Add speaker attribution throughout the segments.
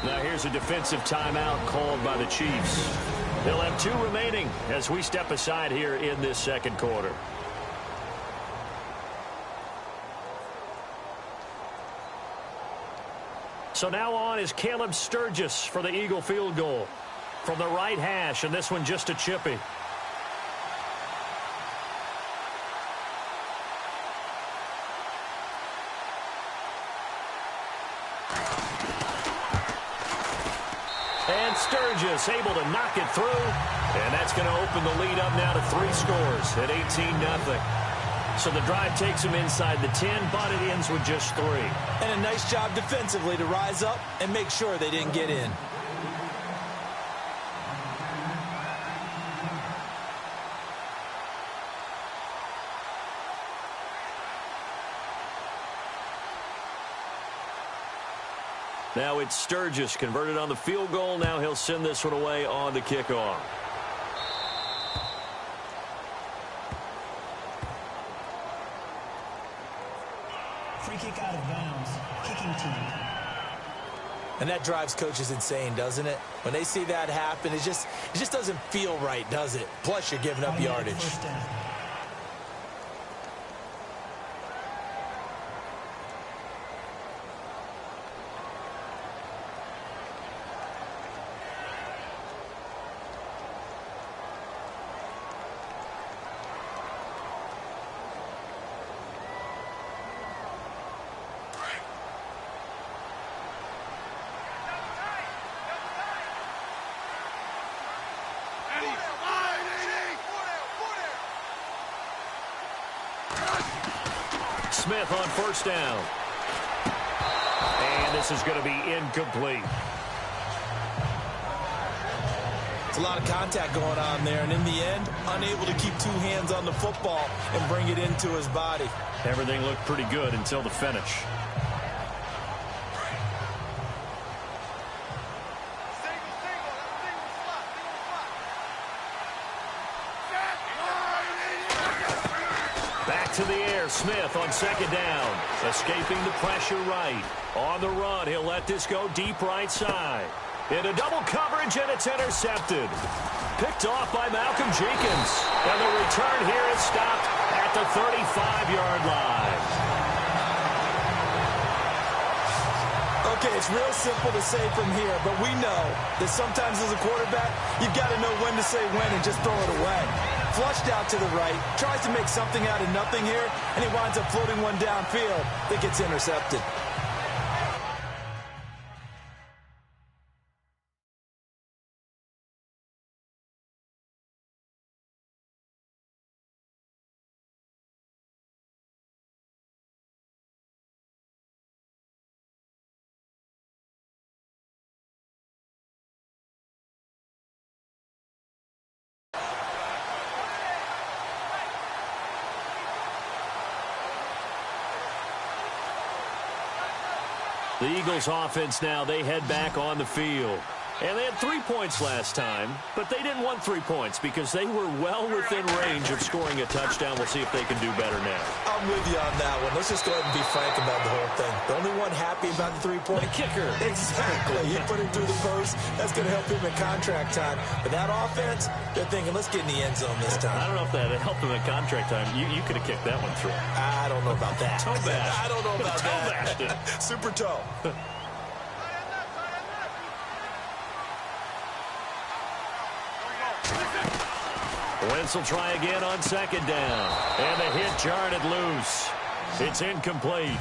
Speaker 1: Now here's a defensive timeout called by the Chiefs. They'll have 2 remaining as we step aside here in this second quarter. So now on is Caleb Sturgis for the Eagle field goal from the right hash, and this one just a chippy. And Sturgis able to knock it through, and that's going to open the lead up now to 3 scores at 18-0. So the drive takes them inside the 10, but it ends with just 3.
Speaker 2: And a nice job defensively to rise up and make sure they didn't get in.
Speaker 1: Now it's Sturgis converted on the field goal. Now he'll send this one away on the kickoff.
Speaker 3: Free kick out of bounds. Kicking team.
Speaker 2: And that drives coaches insane, doesn't it? When they see that happen, it just doesn't feel right, does it? Plus, you're giving up yardage.
Speaker 1: Smith on first down. And this is going to be incomplete.
Speaker 2: It's a lot of contact going on there, and in the end, unable to keep 2 hands on the football and bring it into his body.
Speaker 1: Everything looked pretty good until the finish. Back to the air, Smith on second down. Escaping the pressure right. On the run, he'll let this go deep right side. Into double coverage, and it's intercepted. Picked off by Malcolm Jenkins. And the return here is stopped at the 35-yard line.
Speaker 2: Okay, it's real simple to say from here, but we know that sometimes as a quarterback, you've got to know when to say when and just throw it away. Flushed out to the right, tries to make something out of nothing here, and he winds up floating one downfield that gets intercepted.
Speaker 1: The Eagles offense now, they head back on the field. And they had 3 points last time, but they didn't want 3 points because they were well within range of scoring a touchdown. We'll see if they can do better now.
Speaker 2: I'm with you on that one. Let's just go ahead and be frank about the whole thing. The only one happy about the 3-point
Speaker 1: kicker.
Speaker 2: Exactly. He put it through the post. That's going to help him in contract time. But that offense, they're thinking, let's get in the end zone this time.
Speaker 1: I don't know if that helped him in contract time. You could have kicked that one through.
Speaker 2: I don't know about that.
Speaker 1: Toe bash.
Speaker 2: I don't know about
Speaker 1: toe bashed it.
Speaker 2: Super toe.
Speaker 1: Wentz will try again on second down. And the hit jarred it loose. It's incomplete.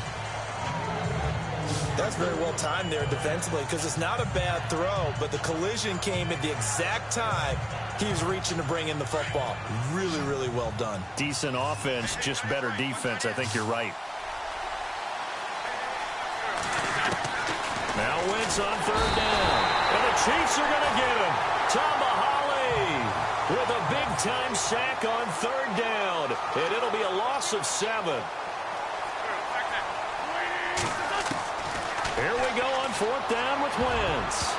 Speaker 2: That's very well timed there defensively because it's not a bad throw, but the collision came at the exact time he was reaching to bring in the football. Really, really well done.
Speaker 1: Decent offense, just better defense. I think you're right. Now Wentz on third down. And the Chiefs are going to get him. Tomahawk with a big-time sack on third down. And it'll be a loss of 7. Here we go on fourth down with Wentz.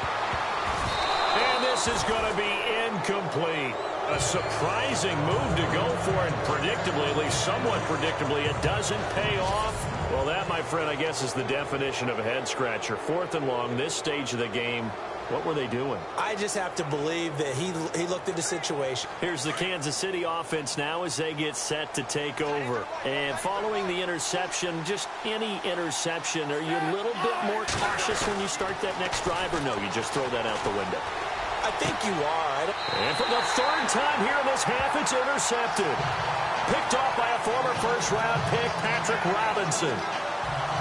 Speaker 1: And this is going to be incomplete. A surprising move to go for, and predictably, at least somewhat predictably, it doesn't pay off. Well, that, my friend, I guess is the definition of a head-scratcher. 4th and long, this stage of the game. What were they doing?
Speaker 2: I just have to believe that he looked at the situation.
Speaker 1: Here's the Kansas City offense now as they get set to take over. And following the interception, just any interception, are you a little bit more cautious when you start that next drive, or no, you just throw that out the window?
Speaker 2: I think you are.
Speaker 1: And for the 3rd time here in this half, it's intercepted. Picked off by a former first-round pick, Patrick Robinson.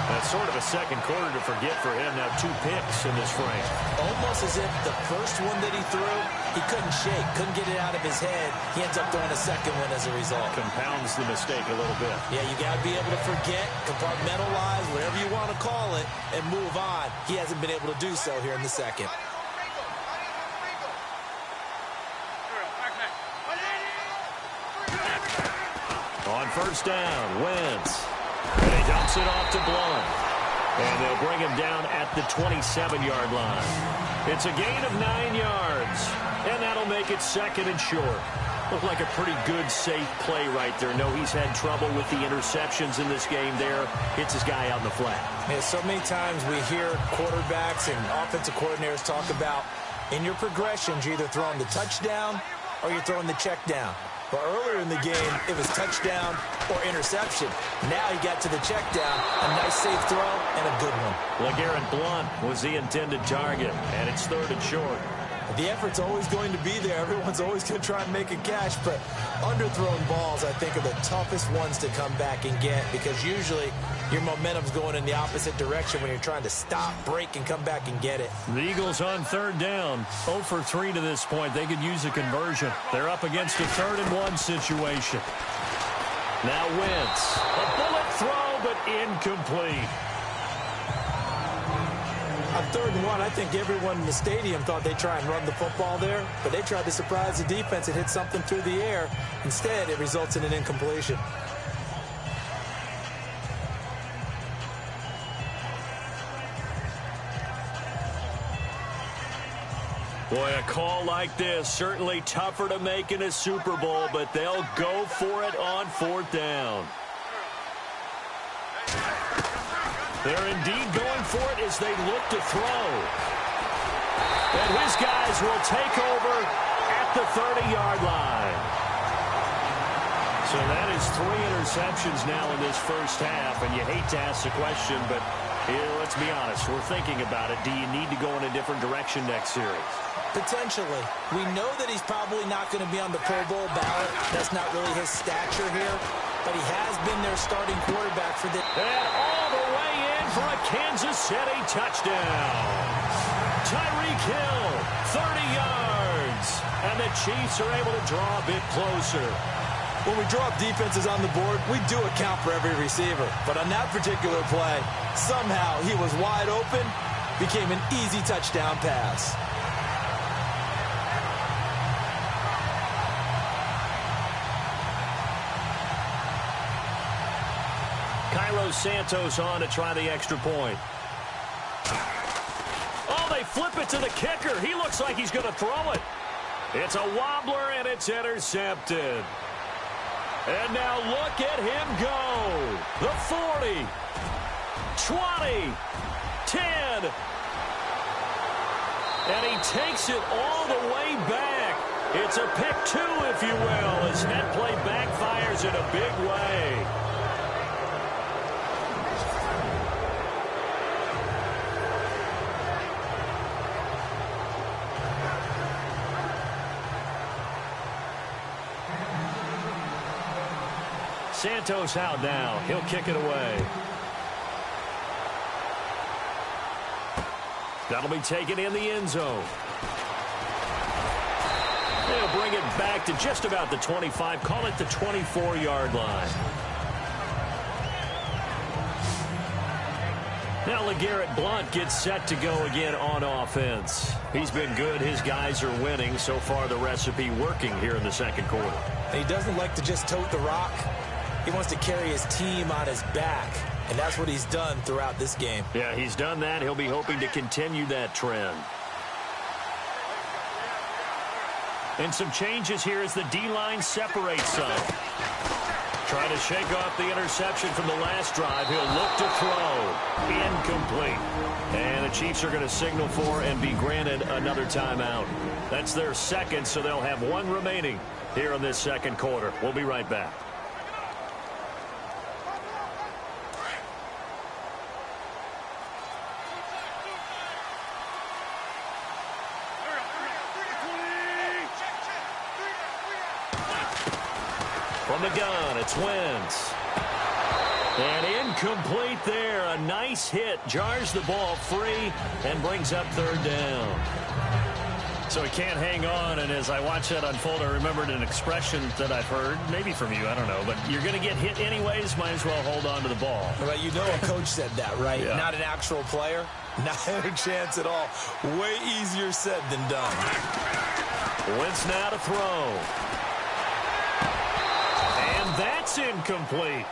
Speaker 1: That's sort of a second quarter to forget for him. Now 2 picks in this frame.
Speaker 2: Almost as if the first one that he threw, he couldn't shake, couldn't get it out of his head. He ends up throwing a second one as a result.
Speaker 1: Compounds the mistake a little bit.
Speaker 2: Yeah, you got to be able to forget, compartmentalize, whatever you want to call it, and move on. He hasn't been able to do so here in the second.
Speaker 1: On 1st down, Wentz. And he dumps it off to Blunt. And they'll bring him down at the 27-yard line. It's a gain of 9 yards. And that'll make it 2nd and short. Looked like a pretty good, safe play right there. No, he's had trouble with the interceptions in this game there. Hits his guy out in the flat.
Speaker 2: Yeah, so many times we hear quarterbacks and offensive coordinators talk about in your progressions, you're either throwing the touchdown or you're throwing the check down. But earlier in the game, it was touchdown or interception. Now he got to the check down, a nice safe throw, and a good one.
Speaker 1: LeGarrette Blunt was the intended target, and it's 3rd and short.
Speaker 2: The effort's always going to be there. Everyone's always going to try and make a catch, but underthrown balls, I think, are the toughest ones to come back and get because usually your momentum's going in the opposite direction when you're trying to stop, break, and come back and get it.
Speaker 1: The Eagles on 3rd down. 0 for 3 to this point. They could use a conversion. They're up against a 3rd and 1 situation. Now Wentz. A bullet throw, but incomplete.
Speaker 2: On 3rd and 1, I think everyone in the stadium thought they'd try and run the football there, but they tried to surprise the defense and hit something through the air. Instead, it results in an incompletion.
Speaker 1: Boy, a call like this, certainly tougher to make in a Super Bowl, but they'll go for it on 4th down. They're indeed going for it as they look to throw. And his guys will take over at the 30-yard line. So that is 3 interceptions now in this first half, and you hate to ask the question, but let's be honest, we're thinking about it. Do you need to go in a different direction next series?
Speaker 2: Potentially. We know that he's probably not going to be on the Pro Bowl ballot. That's not really his stature here, but he has been their starting quarterback for the...
Speaker 1: And all the way in for a Kansas City touchdown. Tyreek Hill, 30 yards. And the Chiefs are able to draw a bit closer.
Speaker 2: When we draw up defenses on the board, we do account for every receiver. But on that particular play, somehow he was wide open, became an easy touchdown pass.
Speaker 1: Cairo Santos on to try the extra point. Oh, they flip it to the kicker. He looks like he's going to throw it. It's a wobbler, and it's intercepted. And now look at him go. The 40, 20, 10. And he takes it all the way back. It's a pick 2, if you will, as that play backfires in a big way. Santos out now. He'll kick it away. That'll be taken in the end zone. They'll bring it back to just about the 25. Call it the 24-yard line. Now LeGarrette Blunt gets set to go again on offense. He's been good. His guys are winning. So far, the recipe working here in the second quarter.
Speaker 2: He doesn't like to just tote the rock. He wants to carry his team on his back, and that's what he's done throughout this game.
Speaker 1: Yeah, he's done that. He'll be hoping to continue that trend. And some changes here as the D-line separates some. Trying to shake off the interception from the last drive. He'll look to throw. Incomplete. And the Chiefs are going to signal for and be granted another timeout. That's their second, so they'll have one remaining here in this second quarter. We'll be right back. From the gun, it's Wentz. And incomplete there. A nice hit. Jars the ball free and brings up third down. So he can't hang on, and as I watch that unfold, I remembered an expression that I've heard, maybe from you, I don't know, but you're going to get hit anyways, might as well hold on to the ball.
Speaker 2: Well, you know a coach said that, right?
Speaker 1: Yeah.
Speaker 2: Not an actual player. Not a chance at all. Way easier said than done.
Speaker 1: Wentz now to throw. And that's incomplete.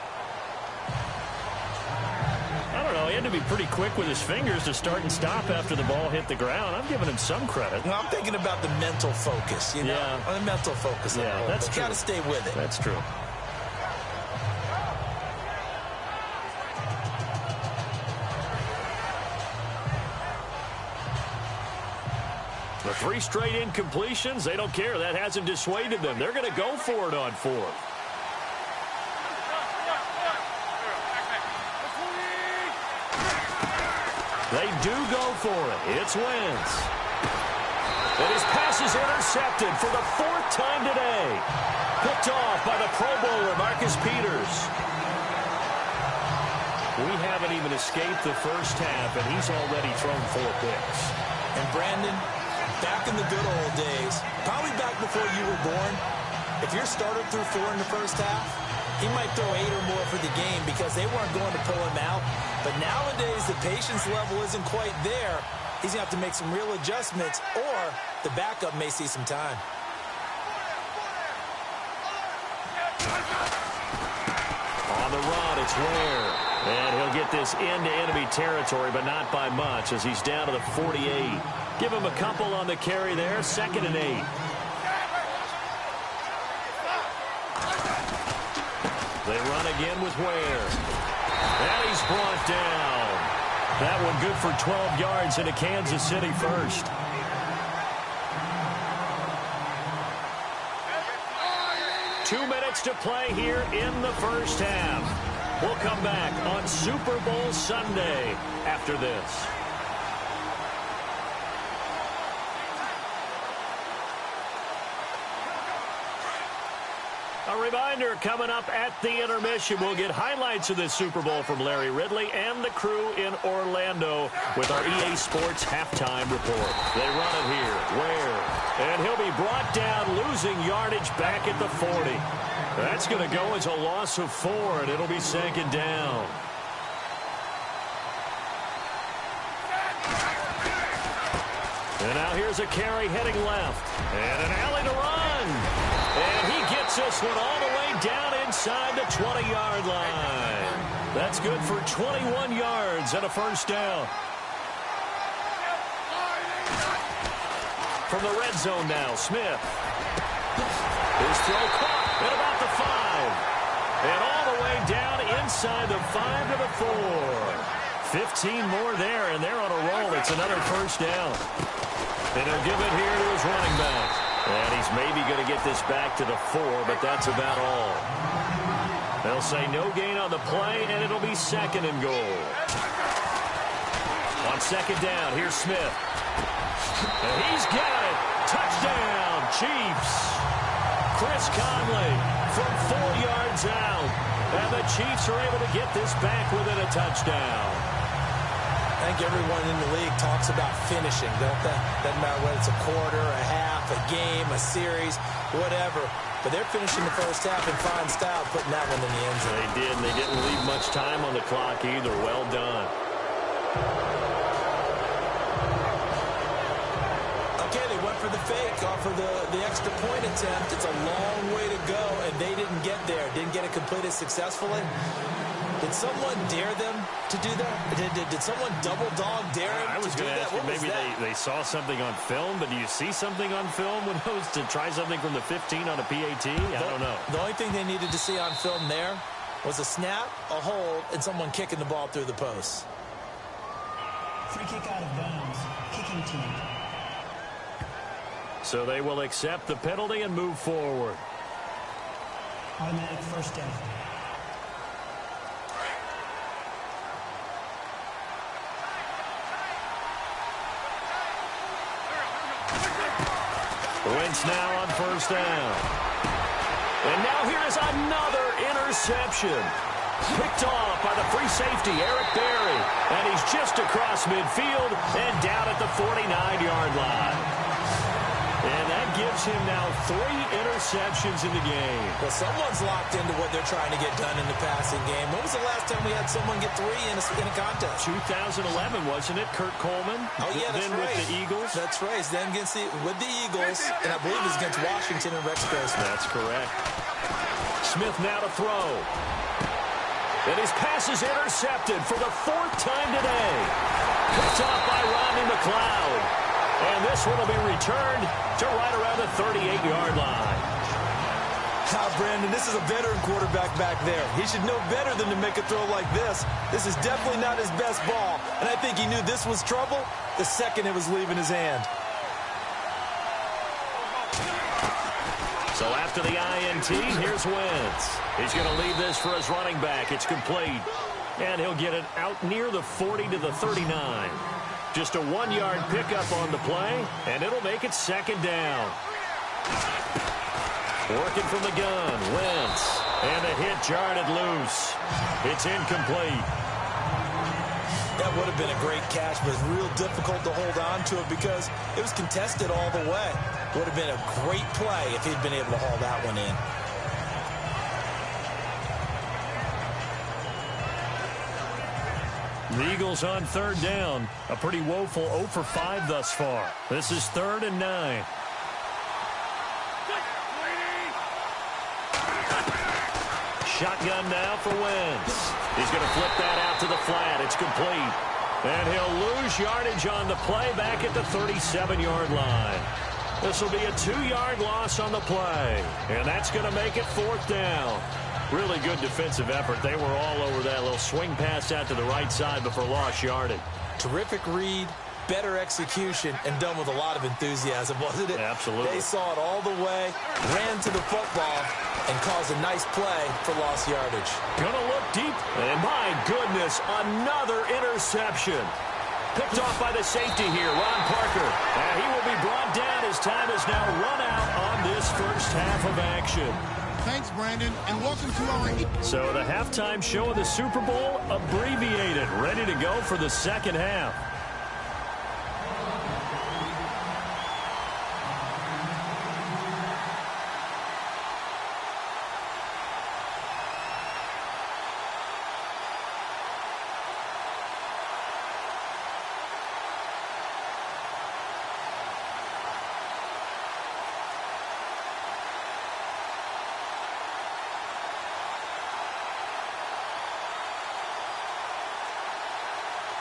Speaker 1: I don't know. He had to be pretty quick with his fingers to start and stop after the ball hit the ground. I'm giving him some credit.
Speaker 2: Well, I'm thinking about the mental focus, you know?
Speaker 1: Yeah.
Speaker 2: The mental focus.
Speaker 1: Yeah, that's true.
Speaker 2: Got to stay with it.
Speaker 1: That's true. The 3 straight incompletions, they don't care. That hasn't dissuaded them. They're going to go for it on 4th. They do go for it. It's Wentz. And his pass is intercepted for the 4th time today. Picked off by the Pro Bowler, Marcus Peters. We haven't even escaped the first half, and he's already thrown 4 picks.
Speaker 2: And Brandon, back in the good old days, probably back before you were born, if your starter threw 4 in the first half, he might throw 8 or more for the game because they weren't going to pull him out. But nowadays, the patience level isn't quite there. He's going to have to make some real adjustments, or the backup may see some time.
Speaker 1: On the run, it's Ware. And he'll get this into enemy territory, but not by much as he's down to the 48. Give him a couple on the carry there, 2nd and 8. They run again with Ware. And he's brought down. That one good for 12 yards into Kansas City first. Two minutes to play here in the first half. We'll come back on Super Bowl Sunday after this. A reminder, coming up at the intermission, we'll get highlights of this Super Bowl from Larry Ridley and the crew in Orlando with our EA Sports halftime report. They run it here. Ware. And he'll be brought down, losing yardage back at the 40. That's going to go as a loss of 4, and it'll be 2nd down. And now here's a carry heading left. And an alley to run. And he gets this one all the way down inside the 20-yard line. That's good for 21 yards and a first down. From the red zone now, Smith. His throw caught at about the 5. And all the way down inside the 5 to the 4. 15 more there, and they're on a roll. It's another first down. And he'll give it here to his running back. And he's maybe going to get this back to the 4, but that's about all. They'll say no gain on the play, and it'll be 2nd and goal. On 2nd down, here's Smith. And he's got it. Touchdown, Chiefs. Chris Conley from 4 yards out. And the Chiefs are able to get this back within a touchdown.
Speaker 2: I think everyone in the league talks about finishing, don't they? Doesn't matter whether it's a quarter, a half, a game, a series, whatever. But they're finishing the first half in fine style, putting that one in the end zone.
Speaker 1: They did, and they didn't leave much time on the clock either. Well done.
Speaker 2: Okay, they went for the fake, off of the extra point attempt. It's a long way to go, and they didn't get there. Didn't get it completed successfully. Did someone dare them to do that? Did someone double dog dare them
Speaker 1: I was
Speaker 2: to do
Speaker 1: going to
Speaker 2: that?
Speaker 1: ask you, maybe they saw something on film, but do you see something on film when it was to try something from the 15 on a PAT? I don't know.
Speaker 2: The only thing they needed to see on film there was a snap, a hold, and someone kicking the ball through the post.
Speaker 3: Free kick out of bounds. Kicking team.
Speaker 1: So they will accept the penalty and move forward.
Speaker 3: Automatic first down.
Speaker 1: Wentz now on first down. And now here is another interception. Picked off by the free safety, Eric Berry. And he's just across midfield and down at the 49-yard line. And that gives him now 3 interceptions in the game.
Speaker 2: Well, someone's locked into what they're trying to get done in the passing game. When was the last time we had someone get 3 in a contest?
Speaker 1: 2011, wasn't it? Kurt Coleman.
Speaker 2: Oh, yeah, that's
Speaker 1: then
Speaker 2: right.
Speaker 1: with the Eagles.
Speaker 2: That's right. Then with the Eagles, and I believe it's against Washington and Rex Grossman.
Speaker 1: That's correct. Smith now to throw. And his pass is intercepted for the 4th time today. Picked off by Rodney McLeod. And this one will be returned to right around the 38-yard line.
Speaker 2: Brandon, this is a veteran quarterback back there. He should know better than to make a throw like this. This is definitely not his best ball. And I think he knew this was trouble the second it was leaving his hand.
Speaker 1: So after the INT, here's Wentz. He's going to leave this for his running back. It's complete. And he'll get it out near the 40 to the 39. Just a 1-yard pickup on the play, and it'll make it 2nd down. Working from the gun, Wentz. And the hit jarred it loose. It's incomplete.
Speaker 2: That would have been a great catch, but it's real difficult to hold on to it because it was contested all the way. Would have been a great play if he'd been able to haul that one in.
Speaker 1: The Eagles on 3rd down. A pretty woeful 0 for 5 thus far. This is 3rd and 9. Shotgun now for Wentz. He's going to flip that out to the flat. It's complete. And he'll lose yardage on the play back at the 37-yard line. This will be a 2-yard loss on the play. And that's going to make it 4th down. Really good defensive effort. They were all over that little swing pass out to the right side before lost yardage.
Speaker 2: Terrific read, better execution, and done with a lot of enthusiasm, wasn't it?
Speaker 1: Absolutely.
Speaker 2: They saw it all the way, ran to the football, and caused a nice play for lost yardage.
Speaker 1: Gonna look deep, and my goodness, another interception. Picked off by the safety here, Ron Parker. And he will be brought down as time is now run out on this first half of action.
Speaker 4: Thanks, Brandon, and welcome to our...
Speaker 1: So the halftime show of the Super Bowl abbreviated, ready to go for the 2nd half.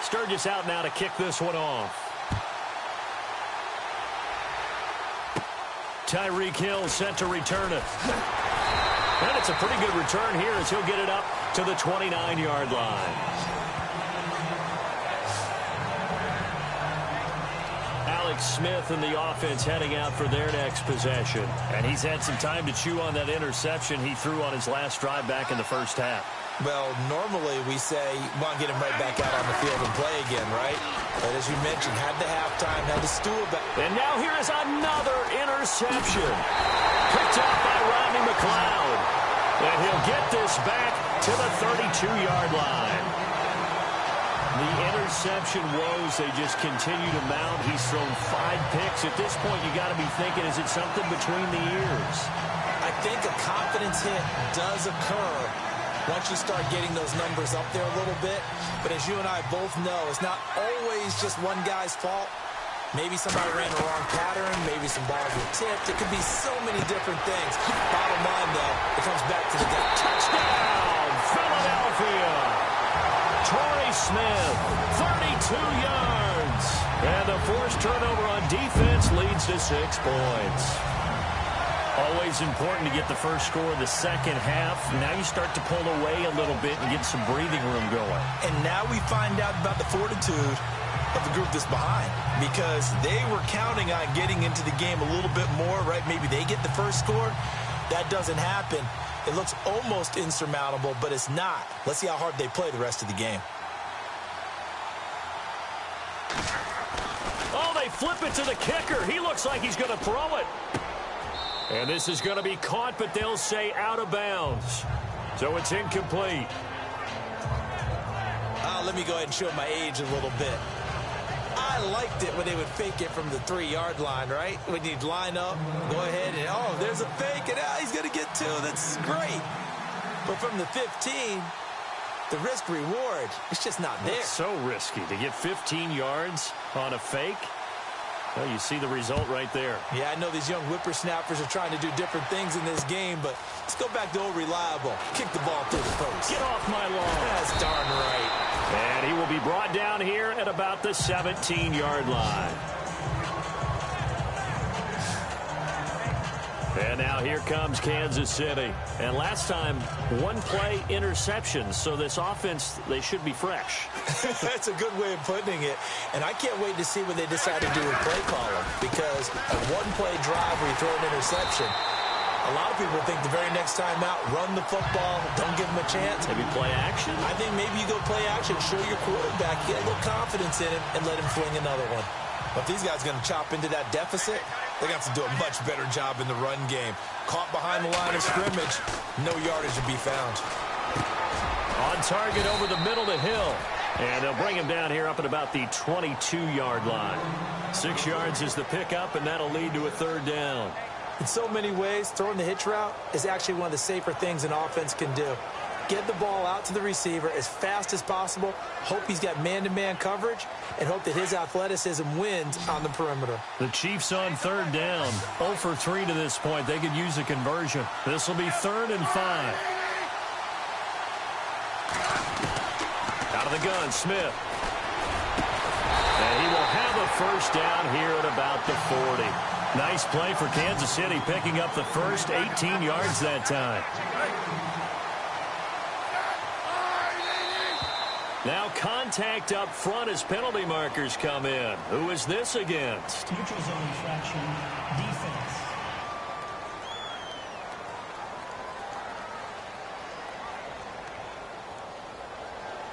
Speaker 1: Sturgis out now to kick this one off. Tyreek Hill set to return it. And it's a pretty good return here as he'll get it up to the 29-yard line. Alex Smith and the offense heading out for their next possession. And he's had some time to chew on that interception he threw on his last drive back in the first half.
Speaker 2: Well, normally we say, want to get him right back out on the field and play again, right? But as you mentioned, had the halftime, had the stool back.
Speaker 1: And now here is another interception. Picked off by Rodney McLeod. And he'll get this back to the 32-yard line. The interception woes, they just continue to mount. He's thrown 5 picks. At this point, you got to be thinking, is it something between the ears?
Speaker 2: I think a confidence hit does occur once you start getting those numbers up there a little bit. But as you and I both know, it's not always just one guy's fault. Maybe somebody ran the wrong pattern. Maybe some balls were tipped. It could be so many different things. Bottom line, though, it comes back to the guy.
Speaker 1: Touchdown, Philadelphia. Torrey Smith, 32 yards. And the forced turnover on defense leads to 6 points. Always important to get the first score of the second half. Now you start to pull away a little bit and get some breathing room going.
Speaker 2: And now we find out about the fortitude of the group that's behind, because they were counting on getting into the game a little bit more, right? Maybe they get the first score. That doesn't happen. It looks almost insurmountable, but it's not. Let's see how hard they play the rest of the game.
Speaker 1: Oh, they flip it to the kicker. He looks like he's going to throw it. And this is going to be caught, but they'll say out of bounds. So it's incomplete.
Speaker 2: Let me go ahead and show my age a little bit. I liked it when they would fake it from the 3-yard line, right? When you'd line up, go ahead and, oh, there's a fake, and he's going to get 2. That's great. But from the 15, the risk-reward, it's just not there.
Speaker 1: It's so risky to get 15 yards on a fake. Well, you see the result right there.
Speaker 2: Yeah, I know these young whippersnappers are trying to do different things in this game, but let's go back to old reliable. Kick the ball through the post.
Speaker 1: Get off my lawn.
Speaker 2: That's darn right.
Speaker 1: And he will be brought down here at about the 17-yard line. And now here comes Kansas City. And last time, 1-play interception. So this offense, they should be fresh.
Speaker 2: That's a good way of putting it. And I can't wait to see what they decide to do with play calling. Because a 1-play drive where you throw an interception, a lot of people think the very next time out, run the football, don't give them a chance.
Speaker 1: Maybe play action?
Speaker 2: I think maybe you go play action, show your quarterback, get a little confidence in him, and let him fling another one. But if these guys are going to chop into that deficit, they got to do a much better job in the run game. Caught behind the line of scrimmage, no yardage to be found.
Speaker 1: On target over the middle to Hill. And they'll bring him down here up at about the 22-yard line. 6 yards is the pickup, and that'll lead to a 3rd down.
Speaker 2: In so many ways, throwing the hitch route is actually one of the safer things an offense can do. Get the ball out to the receiver as fast as possible, hope he's got man-to-man coverage, and hope that his athleticism wins on the perimeter.
Speaker 1: The Chiefs on 3rd down. 0 for 3 to this point. They could use a conversion. This will be 3rd and 5. Out of the gun, Smith. And he will have a 1st down here at about the 40. Nice play for Kansas City, picking up the first 18 yards that time. Now contact up front as penalty markers come in. Who is this against?
Speaker 3: Neutral zone infraction, defense.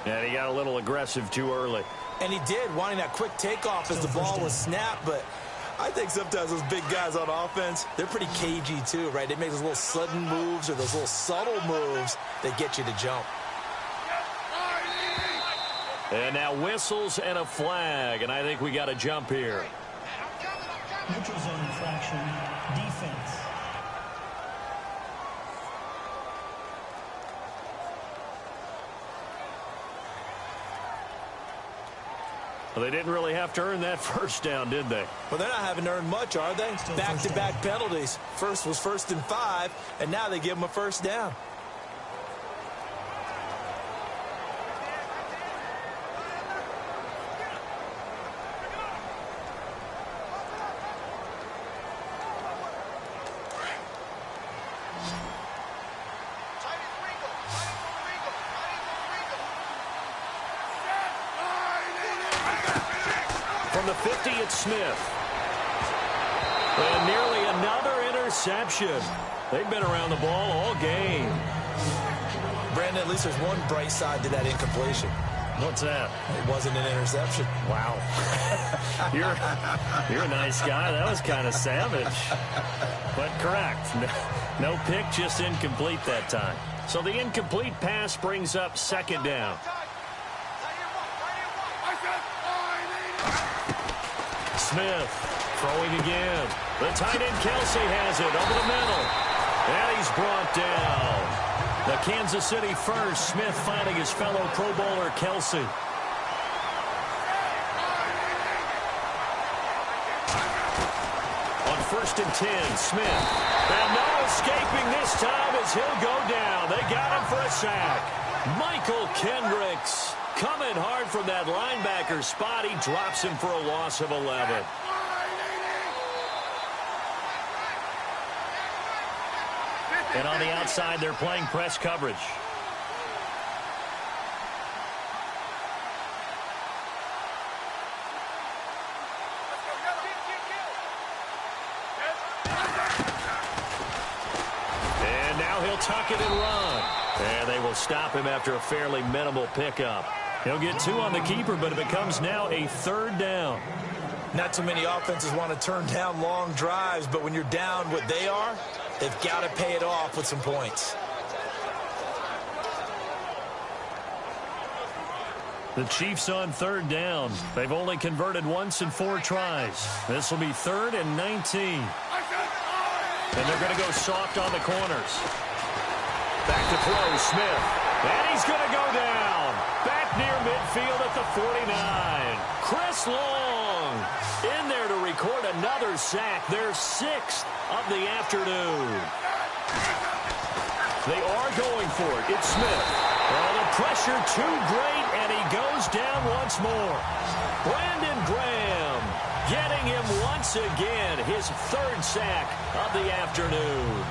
Speaker 1: And he got a little aggressive too early.
Speaker 2: And he did, wanting that quick takeoff as the ball was snapped, but I think sometimes those big guys on offense, they're pretty cagey too, right? They make those little sudden moves or those little subtle moves that get you to jump.
Speaker 1: And now whistles and a flag, and I think we got a jump here.
Speaker 3: Neutral zone infraction, defense.
Speaker 1: Well, they didn't really have to earn that 1st down, did they?
Speaker 2: Well, they're not having to earn much, are they? Back-to-back penalties. First was 1st and 5, and now they give them a 1st down.
Speaker 1: From the 50, it's Smith. And nearly another interception. They've been around the ball all game.
Speaker 2: Brandon, at least there's one bright side to that incompletion.
Speaker 1: What's that?
Speaker 2: It wasn't an interception.
Speaker 1: Wow. You're a nice guy. That was kind of savage. But correct. No pick, just incomplete that time. So the incomplete pass brings up 2nd down. Smith throwing again. The tight end Kelsey has it over the middle. And he's brought down. The Kansas City first. Smith finding his fellow Pro Bowler Kelsey. first and 10. Smith. And no escaping this time as he'll go down. They got him for a sack. Michael Kendricks coming hard from that linebacker spot. He drops him for a loss of 11. And on the outside, they're playing press coverage. And now he'll tuck it and run. And they will stop him after a fairly minimal pickup. He'll get 2 on the keeper, but it becomes now a 3rd down.
Speaker 2: Not too many offenses want to turn down long drives, but when you're down what they are, they've got to pay it off with some points.
Speaker 1: The Chiefs on 3rd down. They've only converted once in 4 tries. This will be 3rd and 19. And they're going to go soft on the corners. Back to throw, Smith. And he's going to go down. Back near midfield at the 49. Chris Long in there to record another sack. Their 6th of the afternoon. They are going for it. It's Smith. Well, the pressure too great, and he goes down once more. Brandon Graham getting him once again, his 3rd sack of the afternoon.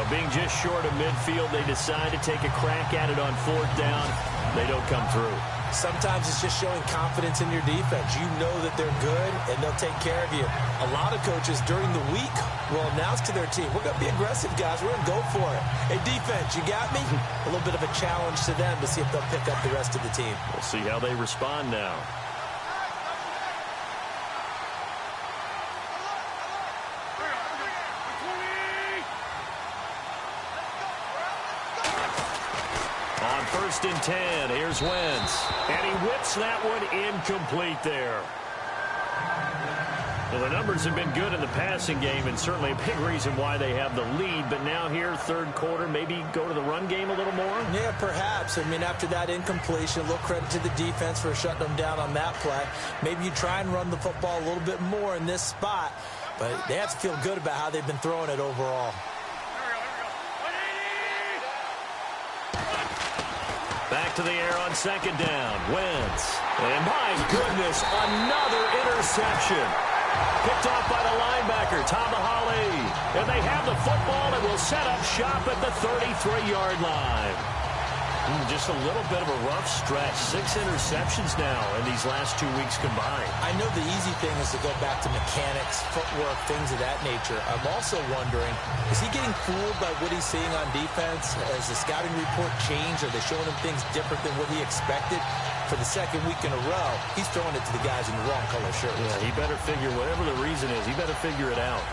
Speaker 1: Being just short of midfield, they decide to take a crack at it on 4th down. They don't come through.
Speaker 2: Sometimes it's just showing confidence in your defense. You know that they're good, and they'll take care of you. A lot of coaches during the week will announce to their team, we're going to be aggressive, guys. We're going to go for it. Hey, defense, you got me? A little bit of a challenge to them to see if they'll pick up the rest of the team.
Speaker 1: We'll see how they respond now. On 1st and 10, here's Wentz. And he whips that one incomplete there. Well, the numbers have been good in the passing game, and certainly a big reason why they have the lead. But now here, 3rd quarter, maybe go to the run game a little more?
Speaker 2: Yeah, perhaps. I mean, after that incompletion, a little credit to the defense for shutting them down on that play. Maybe you try and run the football a little bit more in this spot. But they have to feel good about how they've been throwing it overall.
Speaker 1: Back to the air on 2nd down. Wentz. And my goodness, another interception. Picked off by the linebacker, Tamahali. And they have the football and will set up shop at the 33-yard line. Just a little bit of a rough stretch. 6 interceptions now in these last 2 weeks combined.
Speaker 2: I know the easy thing is to go back to mechanics, footwork, things of that nature. I'm also wondering, is he getting fooled by what he's seeing on defense? Has the scouting report changed? Are they showing him things different than what he expected? For the 2nd week in a row, he's throwing it to the guys in the wrong color shirts.
Speaker 1: Yeah, he better figure, whatever the reason is, he better figure it out.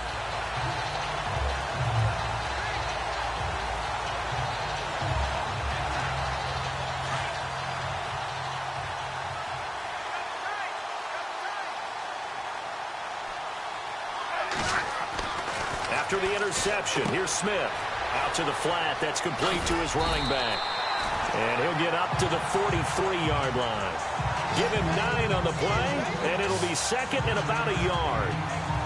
Speaker 1: After the interception, here's Smith. Out to the flat. That's complete to his running back. And he'll get up to the 43-yard line. Give him 9 on the play, and it'll be 2nd and about a yard.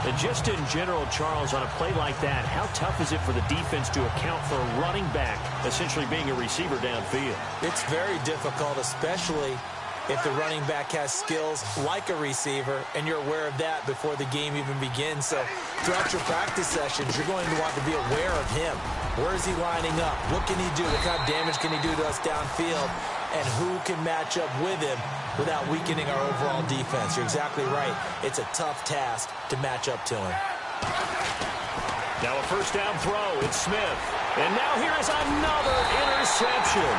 Speaker 1: And just in general, Charles, on a play like that, how tough is it for the defense to account for a running back essentially being a receiver downfield?
Speaker 2: It's very difficult, especially if the running back has skills like a receiver, and you're aware of that before the game even begins. So throughout your practice sessions, you're going to want to be aware of him. Where is he lining up? What can he do? What kind of damage can he do to us downfield? And who can match up with him without weakening our overall defense? You're exactly right. It's a tough task to match up to him.
Speaker 1: Now a 1st down throw. It's Smith. And now here is another interception.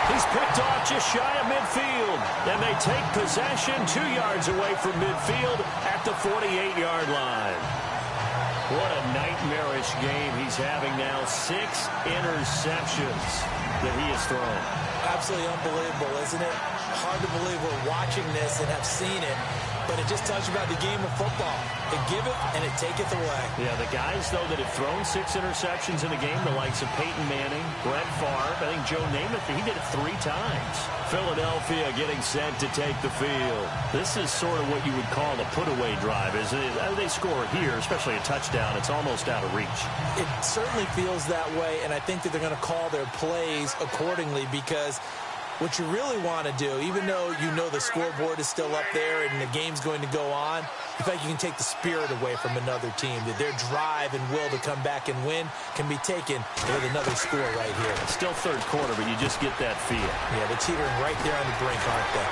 Speaker 1: He's picked off just shy of midfield. And they take possession 2 yards away from midfield at the 48-yard line. What a nightmarish game he's having now. 6 interceptions that he has thrown.
Speaker 2: Absolutely unbelievable, isn't it? Hard to believe we're watching this and have seen it. but it just tells you about the game of football. It giveth and it taketh away.
Speaker 1: Yeah, the guys, though, that have thrown 6 interceptions in a game, the likes of Peyton Manning, Brett Favre, I think Joe Namath, he did it 3 times. Philadelphia getting set to take the field. This is sort of what you would call a put-away drive, isn't it? They score here, especially a touchdown. It's almost out of reach.
Speaker 2: It certainly feels that way, and I think that they're going to call their plays accordingly, because what you really want to do, even though you know the scoreboard is still up there and the game's going to go on, you think you can take the spirit away from another team, that their drive and will to come back and win can be taken with another score right here.
Speaker 1: It's still third quarter, but you just get that feel.
Speaker 2: Yeah, they're teetering right there on the brink, aren't they?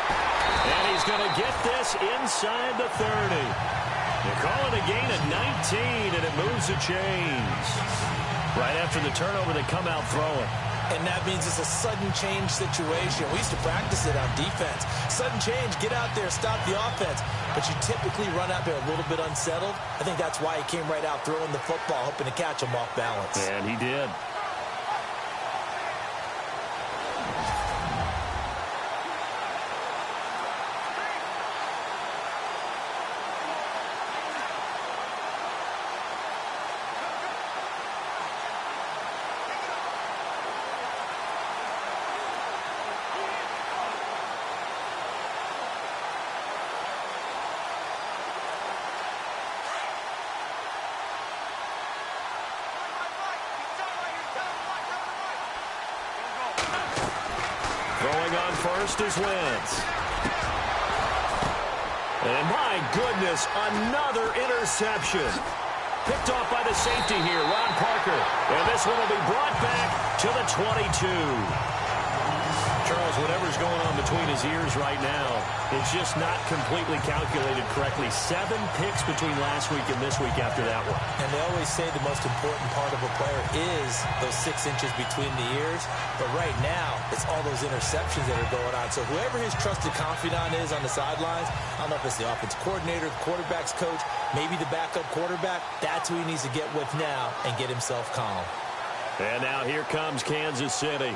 Speaker 1: And he's going to get this inside the 30. You call it a gain of 19, and it moves the chains. Right after the turnover, they come out throwing.
Speaker 2: And that means it's a sudden change situation. We used to practice it on defense. Sudden change, get out there, stop the offense. But you typically run out there a little bit unsettled. I think that's why he came right out throwing the football, hoping to catch him off balance.
Speaker 1: And he did. Throwing on first is Wentz. And my goodness, another interception. Picked off by the safety here, Ron Parker. And this one will be brought back to the 22. Charles, whatever's going on between his ears right now, it's just not completely calculated correctly. 7 picks between last week and this week after that one.
Speaker 2: And they always say the most important part of a player is those 6 inches between the ears. But right now, it's all those interceptions that are going on. So whoever his trusted confidant is on the sidelines, I don't know if it's the offensive coordinator, the quarterback's coach, maybe the backup quarterback, that's who he needs to get with now and get himself calm.
Speaker 1: And now here comes Kansas City.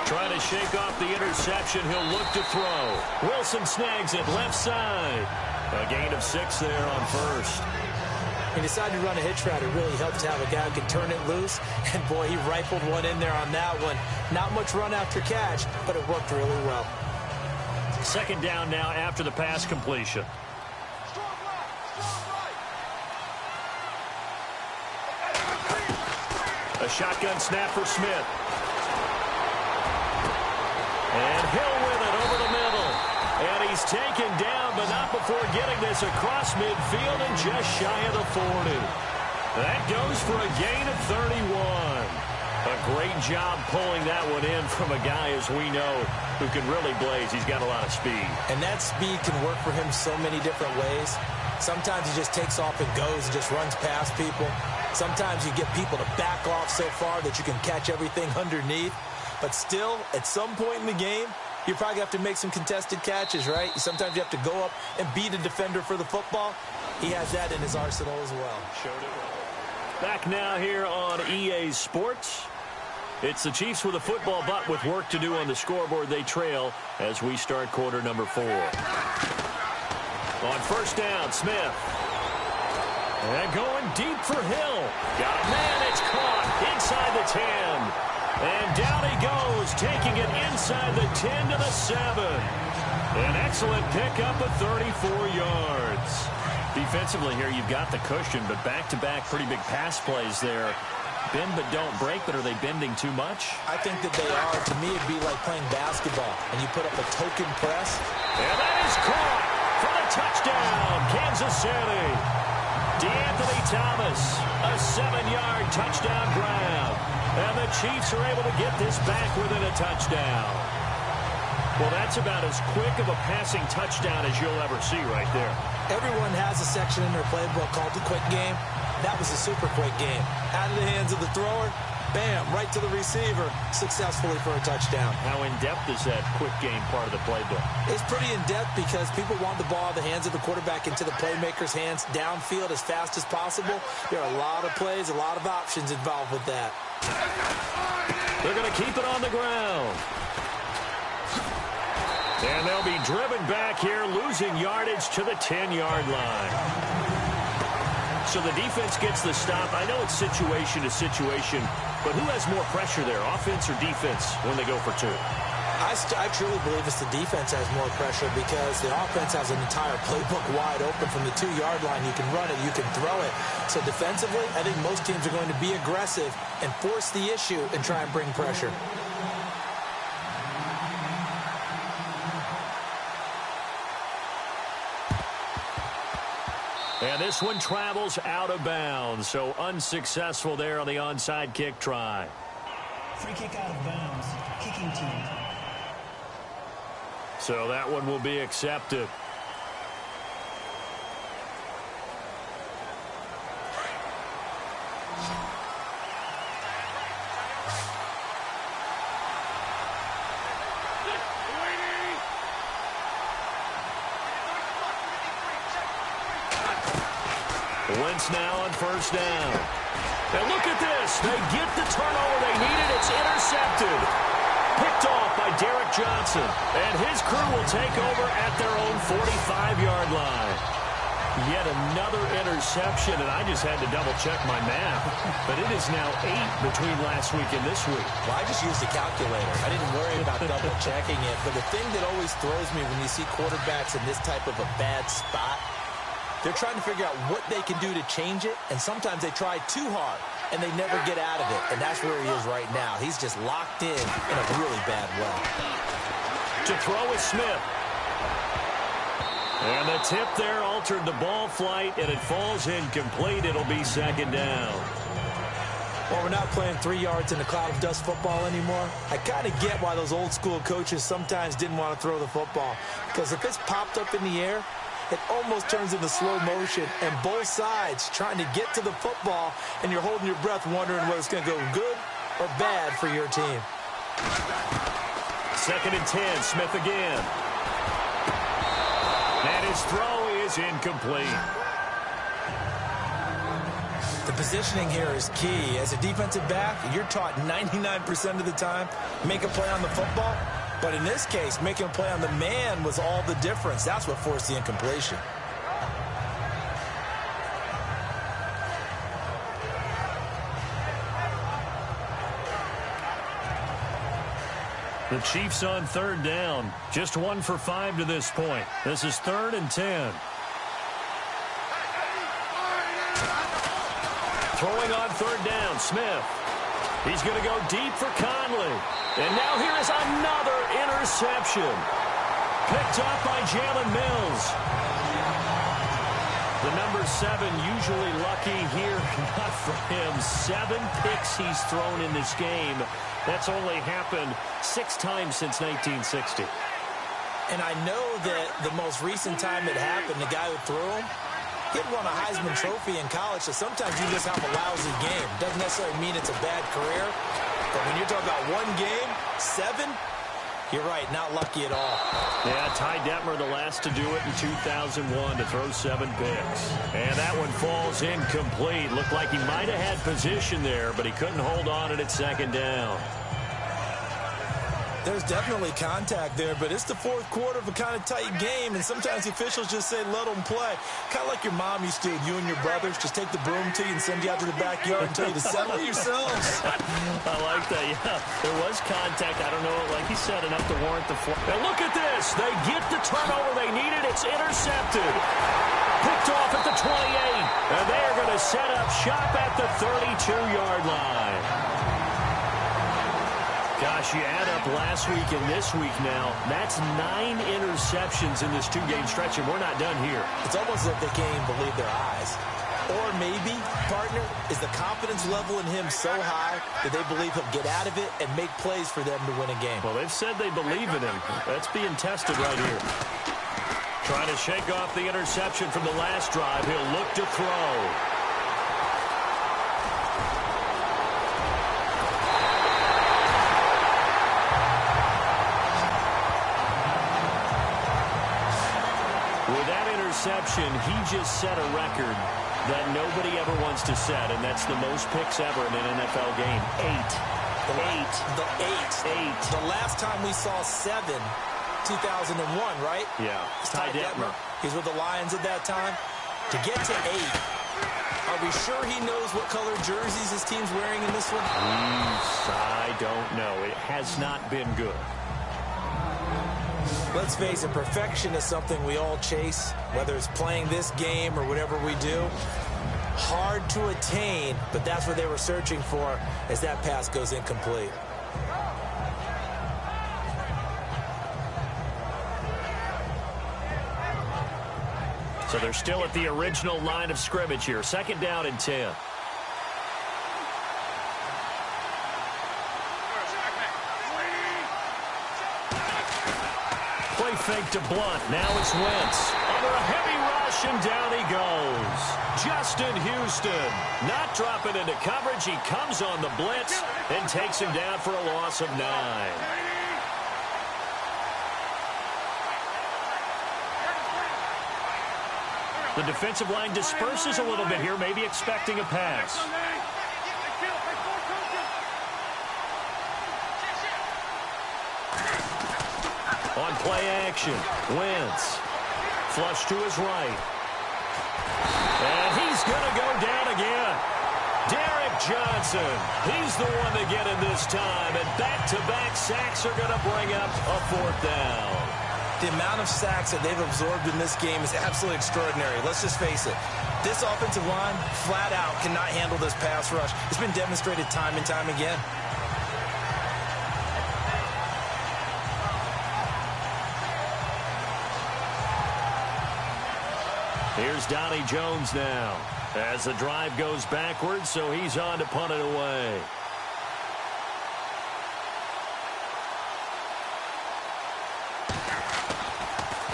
Speaker 1: Trying to shake off the interception. He'll look to throw. Wilson snags it left side. A gain of 6 there on first.
Speaker 2: He decided to run a hitch route. It really helps to have a guy who can turn it loose. And, boy, he rifled one in there on that one. Not much run after catch, but it worked really well.
Speaker 1: Second down now after the pass completion. A shotgun snap for Smith. And Hill with it over the middle. And he's taken down, but not before getting this across midfield and just shy of the 40. That goes for a gain of 31. A great job pulling that one in from a guy, as we know, who can really blaze. He's got a lot of speed.
Speaker 2: And that speed can work for him so many different ways. Sometimes he just takes off and goes and just runs past people. Sometimes you get people to back off so far that you can catch everything underneath. But still, at some point in the game, you probably have to make some contested catches, right? Sometimes you have to go up and beat a defender for the football. He has that in his arsenal as well.
Speaker 1: Showed it. Back now here on EA Sports. It's the Chiefs with a football, but with work to do on the scoreboard. They trail as we start quarter number 4. On first down, Smith. And going deep for Hill. Got a man, it's caught inside the 10. And down he goes, taking it inside the 10 to the 7. An excellent pickup of 34 yards. Defensively here, you've got the cushion, but back-to-back pretty big pass plays there. Bend but don't break, but are they bending too much?
Speaker 2: I think that they are. To me, it'd be like playing basketball, and you put up a token press.
Speaker 1: And that is caught for the touchdown, Kansas City. DeAnthony Thomas, a 7-yard touchdown grab. And the Chiefs are able to get this back within a touchdown. Well, that's about as quick of a passing touchdown as you'll ever see right there.
Speaker 2: Everyone has a section in their playbook called the quick game. That was a super quick game. Out of the hands of the thrower, Bam, right to the receiver, successfully for a touchdown.
Speaker 1: How in-depth is that quick game part of the playbook?
Speaker 2: It's pretty in-depth because people want the ball in the hands of the quarterback into the playmaker's hands downfield as fast as possible. There are a lot of plays, a lot of options involved with that.
Speaker 1: They're going to keep it on the ground. And they'll be driven back here, losing yardage to the 10-yard line. So the defense gets the stop. I know it's situation to situation, but who has more pressure there, offense or defense, when they go for two?
Speaker 2: I truly believe it's the defense has more pressure because the offense has an entire playbook wide open from the 2-yard line. You can run it, you can throw it. So defensively, I think most teams are going to be aggressive and force the issue and try and bring pressure.
Speaker 1: And this one travels out of bounds, so unsuccessful there on the onside kick try.
Speaker 3: Free kick out of bounds. Kicking team.
Speaker 1: So that one will be accepted. Wentz now on first down. And look at this. They get the turnover they needed. It's intercepted. Picked off by Derek Johnson. And his crew will take over at their own 45-yard line. Yet another interception, and I just had to double-check my math. But it is now 8 between last week and this week.
Speaker 2: Well, I just used a calculator. I didn't worry about double-checking it. But the thing that always throws me when you see quarterbacks in this type of a bad spot, they're trying to figure out what they can do to change it, and sometimes they try too hard, and they never get out of it, and that's where he is right now. He's just locked in a really bad way.
Speaker 1: To throw is Smith. And the tip there altered the ball flight, and it falls incomplete. It'll be second down.
Speaker 2: Well, we're not playing 3 yards in a cloud of dust football anymore. I kind of get why those old-school coaches sometimes didn't want to throw the football, because if it's popped up in the air, it almost turns into slow motion, and both sides trying to get to the football, and you're holding your breath wondering whether it's going to go good or bad for your team.
Speaker 1: 2nd and 10, Smith again. And his throw is incomplete.
Speaker 2: The positioning here is key. As a defensive back, you're taught 99% of the time, make a play on the football. But in this case, making a play on the man was all the difference. That's what forced the incompletion.
Speaker 1: The Chiefs on 3rd down. Just 1 for 5 to this point. This is 3rd and 10. Throwing on 3rd down, Smith. He's going to go deep for Conley. And now here is another interception. Picked up by Jalen Mills. The number 7 usually lucky here. Not for him. 7 picks he's thrown in this game. That's only happened 6 times since 1960.
Speaker 2: And I know that the most recent time it happened, the guy who threw him, he had won a Heisman Trophy in college, so sometimes you just have a lousy game. Doesn't necessarily mean it's a bad career, but when you're talking about one game, 7, you're right, not lucky at all.
Speaker 1: Yeah, Ty Detmer, the last to do it in 2001, to throw 7 picks. And that one falls incomplete. Looked like he might have had position there, but he couldn't hold on it at 2nd down.
Speaker 2: There's definitely contact there, but it's the 4th quarter of a kind of tight game, and sometimes the officials just say, let them play. Kind of like your mom used to, you and your brothers, just take the broom to you and send you out to the backyard and tell you to settle yourselves.
Speaker 1: I like that, yeah. There was contact. I don't know, like he said, enough to warrant the flag. And look at this. They get the turnover they needed. It's intercepted. Picked off at the 28. And they are going to set up shop at the 32-yard line. Gosh, you add up last week and this week now, that's 9 interceptions in this 2-game stretch, and we're not done here.
Speaker 2: It's almost like they can't even believe their eyes. Or maybe, partner, is the confidence level in him so high that they believe he'll get out of it and make plays for them to win a game.
Speaker 1: Well, they've said they believe in him. That's being tested right here. Trying to shake off the interception from the last drive. He'll look to throw. interception, he just set a record that nobody ever wants to set, and that's the most picks ever in an NFL game. 8.
Speaker 2: The last time we saw 7, 2001, right?
Speaker 1: Yeah.
Speaker 2: It's Ty Detmer. He's with the Lions at that time. To get to 8, are we sure he knows what color jerseys his team's wearing in this one?
Speaker 1: I don't know. It has not been good.
Speaker 2: Let's face it, perfection is something we all chase, whether it's playing this game or whatever we do. Hard to attain, but that's what they were searching for as that pass goes incomplete.
Speaker 1: So they're still at the original line of scrimmage here. 2nd down and 10. Play fake to Blunt. Now it's Wentz. Under a heavy rush, and down he goes. Justin Houston not dropping into coverage. He comes on the blitz and takes him down for a loss of 9. The defensive line disperses a little bit here, maybe expecting a pass. On play action, Wentz. Flush to his right. And he's going to go down again. Derek Johnson, he's the one to get in this time. And back-to-back sacks are going to bring up a 4th down.
Speaker 2: The amount of sacks that they've absorbed in this game is absolutely extraordinary. Let's just face it. This offensive line, flat out, cannot handle this pass rush. It's been demonstrated time and time again.
Speaker 1: Here's Donnie Jones now as the drive goes backwards, so he's on to punt it away.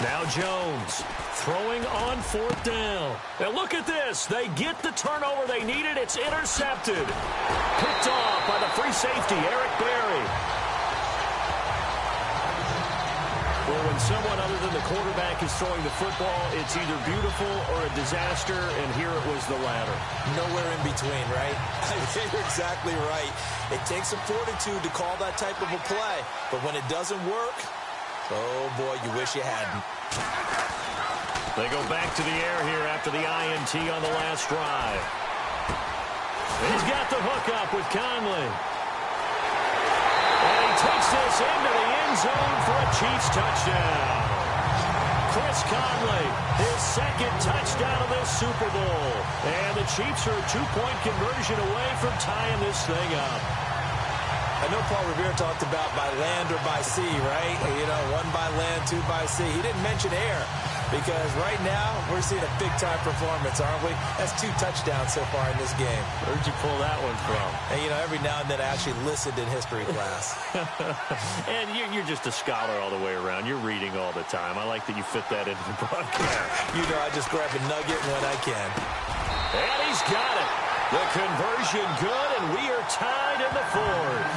Speaker 1: Now Jones throwing on 4th down. And look at this. They get the turnover they needed. It's intercepted. Picked off by the free safety, Eric Berry. Well, when someone other than the quarterback is throwing the football, it's either beautiful or a disaster, and here it was the latter.
Speaker 2: Nowhere in between, right? You're exactly right. It takes some fortitude to call that type of a play, but when it doesn't work, oh, boy, you wish you hadn't.
Speaker 1: They go back to the air here after the INT on the last drive. He's got the hook up with Conley. And he takes this into the end zone for a Chiefs touchdown. Chris Conley, his 2nd touchdown of this Super Bowl. And the Chiefs are a 2-point conversion away from tying this thing up.
Speaker 2: I know Paul Revere talked about by land or by sea, right? You know, 1 by land, 2 by sea. He didn't mention air because right now we're seeing a big-time performance, aren't we? That's 2 touchdowns so far in this game.
Speaker 1: Where'd you pull that one from?
Speaker 2: And, you know, every now and then I actually listened in history class.
Speaker 1: And you're just a scholar all the way around. You're reading all the time. I like that you fit that into the broadcast.
Speaker 2: You know, I just grab a nugget when I can.
Speaker 1: And he's got it. The conversion good, and we are tied in the 4th.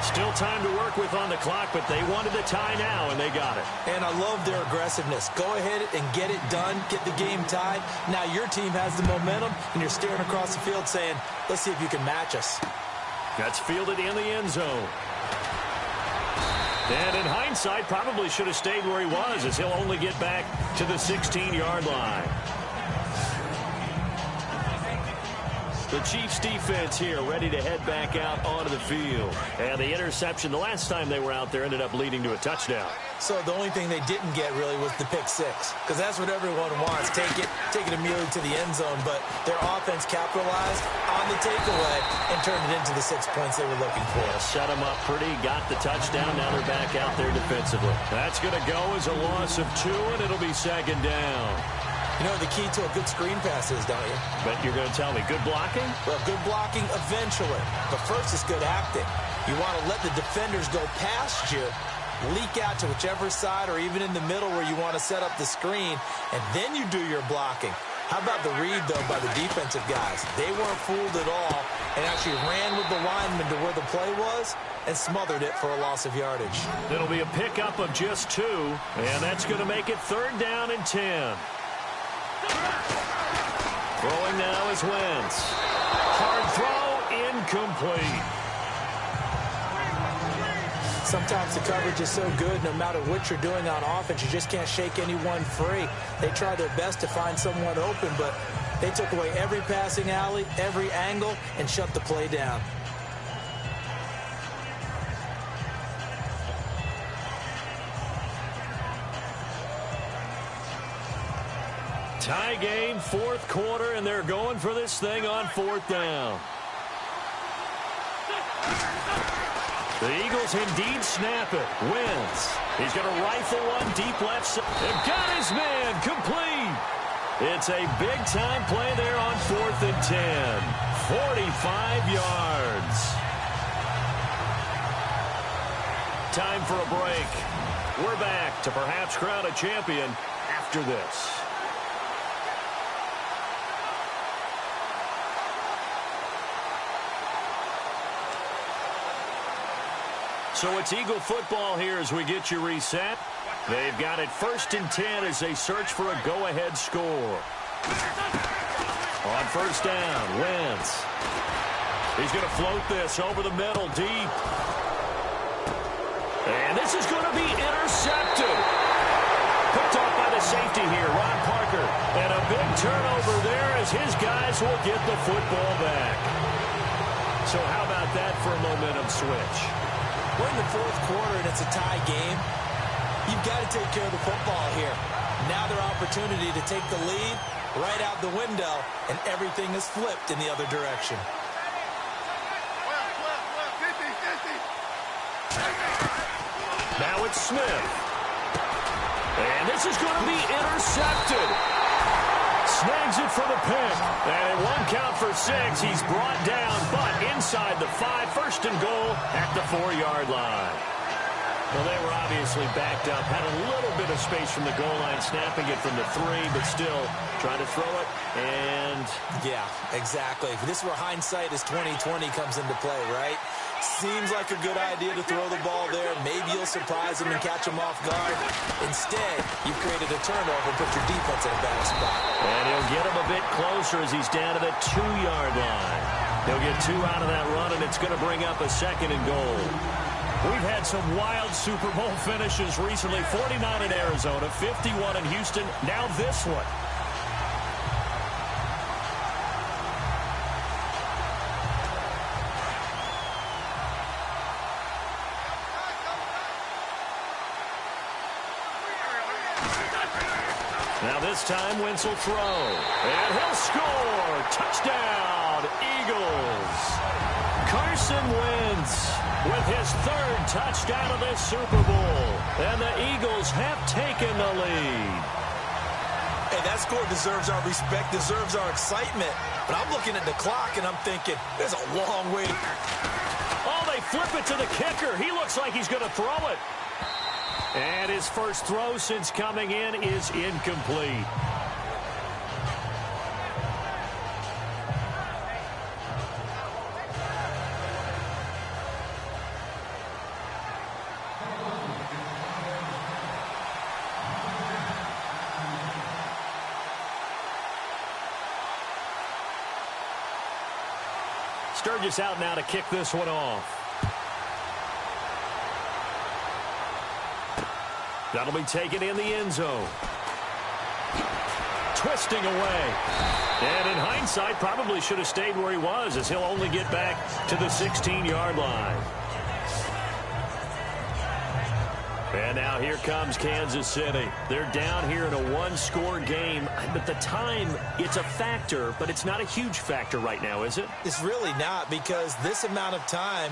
Speaker 1: Still time to work with on the clock, but they wanted the tie now, and they got it.
Speaker 2: And I love their aggressiveness. Go ahead and get it done, get the game tied. Now your team has the momentum, and you're staring across the field saying, let's see if you can match us.
Speaker 1: That's fielded in the end zone. And in hindsight, probably should have stayed where he was, as he'll only get back to the 16-yard line. The Chiefs defense here ready to head back out onto the field. And the interception the last time they were out there ended up leading to a touchdown.
Speaker 2: So the only thing they didn't get really was the pick 6, because that's what everyone wants. Take it immediately to the end zone, but their offense capitalized on the takeaway and turned it into the 6 points they were looking for.
Speaker 1: Yeah, set them up pretty, got the touchdown. Now they're back out there defensively. That's going to go as a loss of 2, and it'll be 2nd down.
Speaker 2: You know the key to a good screen pass is, don't you?
Speaker 1: But you're going to tell me, good blocking?
Speaker 2: Well, good blocking eventually. But first is good acting. You want to let the defenders go past you, leak out to whichever side or even in the middle where you want to set up the screen, and then you do your blocking. How about the read, though, by the defensive guys? They weren't fooled at all and actually ran with the lineman to where the play was and smothered it for a loss of yardage.
Speaker 1: It'll be a pickup of just 2, and that's going to make it 3rd down and 10. Throwing now is Wentz. Hard throw, incomplete.
Speaker 2: Sometimes the coverage is so good, no matter what you're doing on offense, you just can't shake anyone free. They try their best to find someone open, but they took away every passing alley, every angle, and shut the play down.
Speaker 1: Tie game, 4th quarter, and they're going for this thing on 4th down. The Eagles indeed snap it. Wentz. He's going to rifle one deep left side. They've got his man complete. It's a big-time play there on 4th and 10. 45 yards. Time for a break. We're back to perhaps crown a champion after this. So it's Eagle football here as we get you reset. They've got it 1st and 10 as they search for a go-ahead score. On 1st down, Wentz. He's going to float this over the middle deep. And this is going to be intercepted. Picked off by the safety here, Ron Parker. And a big turnover there as his guys will get the football back. So how about that for a momentum switch?
Speaker 2: We're in the 4th quarter, and it's a tie game. You've got to take care of the football here. Now their opportunity to take the lead right out the window, and everything is flipped in the other direction.
Speaker 1: Now it's Smith. And this is going to be intercepted. Snags it for the pick. And in 1 count for 6, he's brought down, but inside the 5, 1st and goal at the 4-yard line. Well, they were obviously backed up, had a little bit of space from the goal line, snapping it from the 3, but still trying to throw it, and...
Speaker 2: Yeah, exactly. If this were hindsight as 2020 comes into play, right? Seems like a good idea to throw the ball there. Maybe you'll surprise him and catch him off guard. Instead, you've created a turnover and put your defense in a bad spot.
Speaker 1: And he'll get him a bit closer as he's down to the 2-yard line. He'll get 2 out of that run, and it's going to bring up a 2nd and goal. We've had some wild Super Bowl finishes recently. 49 in Arizona, 51 in Houston, now this one. Now this time, Wentz will throw. And he'll score. Touchdown, Eagles. Carson Wentz with his 3rd touchdown of this Super Bowl. And the Eagles have taken the lead.
Speaker 2: Hey, that score deserves our respect, deserves our excitement. But I'm looking at the clock, and I'm thinking, there's a long way.
Speaker 1: Oh, they flip it to the kicker. He looks like he's going to throw it. And his first throw since coming in is incomplete. Sturgis out now to kick this one off. That'll be taken in the end zone. Twisting away. And in hindsight, probably should have stayed where he was, as he'll only get back to the 16-yard line. And now here comes Kansas City. They're down here in a 1-score game. But the time, it's a factor, but it's not a huge factor right now, is it?
Speaker 2: It's really not, because this amount of time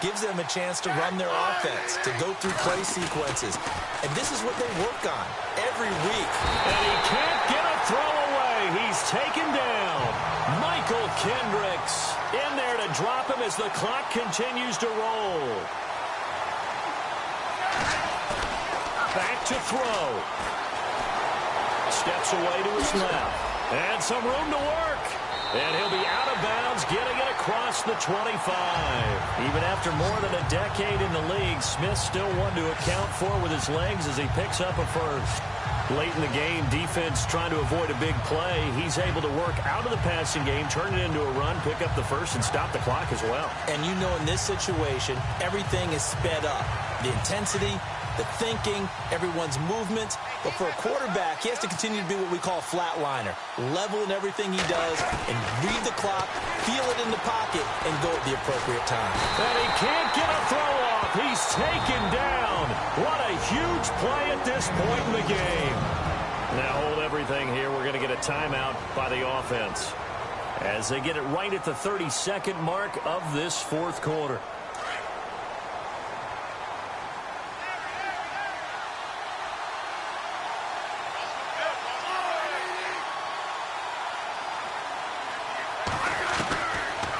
Speaker 2: gives them a chance to run their offense, to go through play sequences. And this is what they work on every week.
Speaker 1: And he can't get a throw away. He's taken down. Michael Kendricks in there to drop him as the clock continues to roll. Back to throw. Steps away to his left. And some room to work. And he'll be out of bounds, getting it across the 25. Even after more than a decade in the league, Smith's still one to account for with his legs as he picks up a first. Late in the game, defense trying to avoid a big play. He's able to work out of the passing game, turn it into a run, pick up the first, and stop the clock as well.
Speaker 2: And you know in this situation, everything is sped up. The intensity, the thinking, everyone's movement. But for a quarterback, he has to continue to be what we call a flatliner. Level in everything he does and read the clock, feel it in the pocket, and go at the appropriate time.
Speaker 1: And he can't get a throw off. He's taken down. What a huge play at this point in the game. Now hold everything here. We're going to get a timeout by the offense as they get it right at the 32nd mark of this fourth quarter.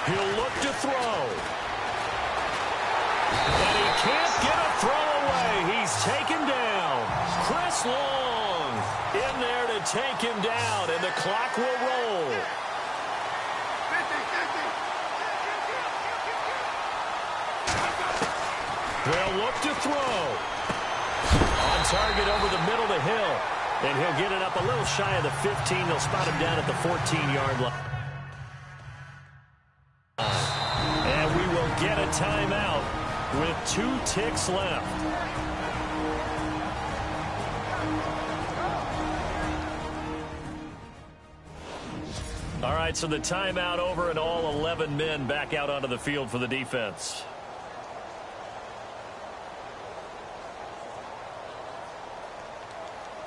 Speaker 1: He'll look to throw. And he can't get a throw away. He's taken down. Chris Long in there to take him down, and the clock will roll. They'll look to throw. On target over the middle to Hill. And he'll get it up a little shy of the 15. They'll spot him down at the 14-yard line. And we will get a timeout with 2 ticks left. All right, so the timeout over and all 11 men back out onto the field for the defense.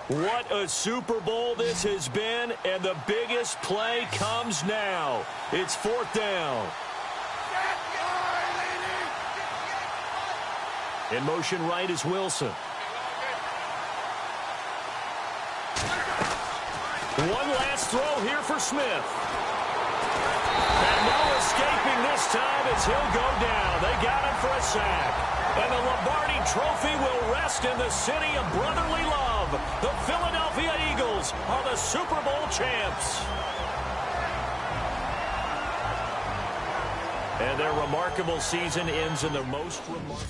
Speaker 1: What a Super Bowl this has been, and the biggest play comes now. It's 4th down. In motion right is Wilson. One last throw here for Smith. And no escaping this time as he'll go down. They got him for a sack. And the Lombardi Trophy will rest in the city of brotherly love. The Philadelphia Eagles are the Super Bowl champs. And their remarkable season ends in their most remarkable...